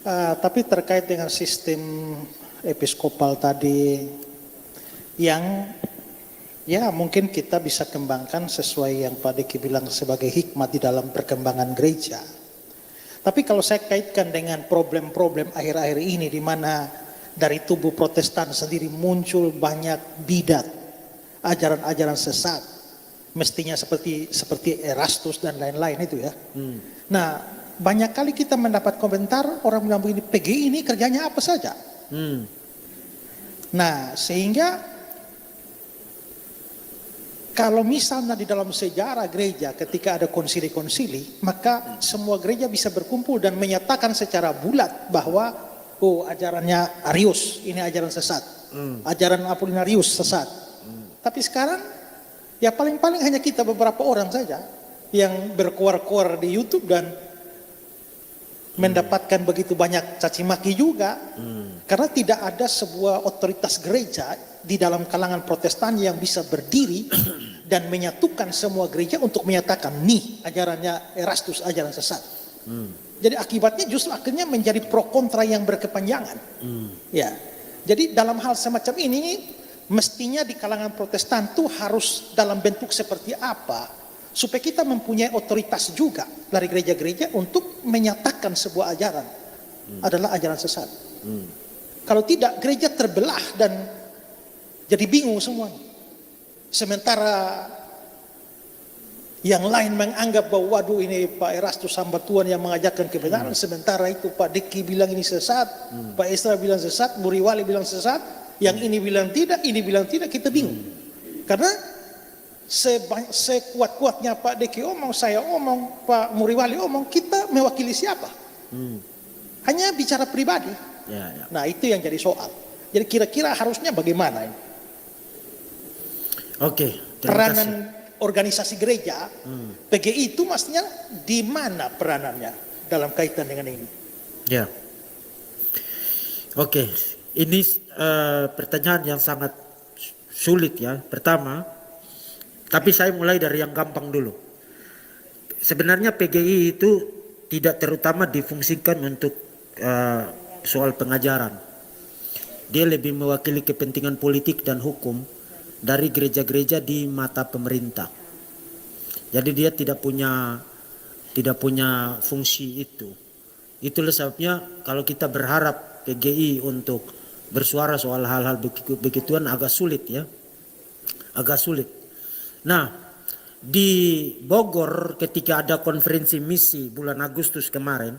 Tapi terkait dengan sistem episkopal tadi yang ya mungkin kita bisa kembangkan sesuai yang Pak Diki bilang sebagai hikmat di dalam perkembangan gereja. Tapi kalau saya kaitkan dengan problem-problem akhir-akhir ini di mana dari tubuh Protestan sendiri muncul banyak bidat, ajaran-ajaran sesat, mestinya seperti Erastus dan lain-lain itu ya. Nah, banyak kali kita mendapat komentar orang bilang begini, PGI ini kerjanya apa saja. Nah, sehingga kalau misalnya di dalam sejarah gereja ketika ada konsili-konsili, maka semua gereja bisa berkumpul dan menyatakan secara bulat bahwa ajarannya Arius, ini ajaran sesat. Ajaran Apollinarius sesat. Tapi sekarang ya paling-paling hanya kita beberapa orang saja yang berkuar-kuar di YouTube dan mendapatkan begitu banyak caci maki juga. Karena tidak ada sebuah otoritas gereja di dalam kalangan Protestan yang bisa berdiri dan menyatukan semua gereja untuk menyatakan nih ajarannya Erastus ajaran sesat. Jadi akibatnya justru akhirnya menjadi pro kontra yang berkepanjangan. Ya. Jadi dalam hal semacam ini mestinya di kalangan Protestan tuh harus dalam bentuk seperti apa supaya kita mempunyai otoritas juga dari gereja-gereja untuk menyatakan sebuah ajaran adalah ajaran sesat. Kalau tidak, gereja terbelah dan jadi bingung semuanya. Sementara yang lain menganggap bahwa waduh ini Pak Erastus hamba Tuhan yang mengajarkan kebenaran. Sementara itu Pak Diki bilang ini sesat, Pak Esra bilang sesat, Muriwali bilang sesat, yang ini bilang tidak, kita bingung. Karena sekuat-kuatnya Pak Diki omong, saya omong, Pak Muriwali omong, kita mewakili siapa? Hanya bicara pribadi. Nah itu yang jadi soal. Jadi kira-kira harusnya bagaimana ini? Peranan organisasi gereja, PGI itu maksudnya di mana peranannya dalam kaitan dengan ini? Ya, ini pertanyaan yang sangat sulit ya. Pertama, tapi saya mulai dari yang gampang dulu. Sebenarnya PGI itu tidak terutama difungsikan untuk soal pengajaran. Dia lebih mewakili kepentingan politik dan hukum dari gereja-gereja di mata pemerintah. Jadi dia tidak punya fungsi itu. Itulah sebabnya kalau kita berharap PGI untuk bersuara soal hal-hal begituan agak sulit ya. Agak sulit. Nah, di Bogor ketika ada konferensi misi bulan Agustus kemarin,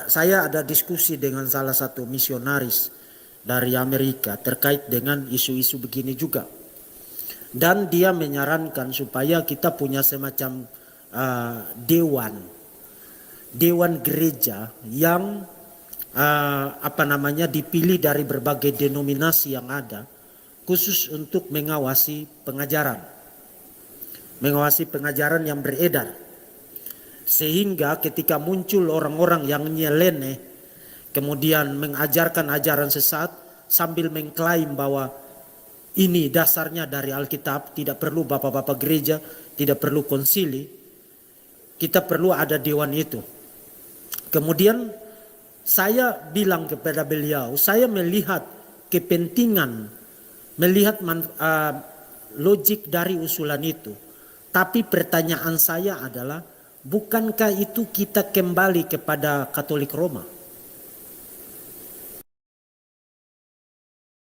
saya ada diskusi dengan salah satu misionaris dari Amerika terkait dengan isu-isu begini juga. Dan dia menyarankan supaya kita punya semacam dewan gereja yang dipilih dari berbagai denominasi yang ada khusus untuk mengawasi pengajaran yang beredar. Sehingga ketika muncul orang-orang yang nyeleneh kemudian mengajarkan ajaran sesat sambil mengklaim bahwa ini dasarnya dari Alkitab, tidak perlu bapak-bapak gereja, tidak perlu konsili, kita perlu ada dewan itu. Kemudian saya bilang kepada beliau, saya melihat kepentingan, melihat logik dari usulan itu. Tapi pertanyaan saya adalah, bukankah itu kita kembali kepada Katolik Roma?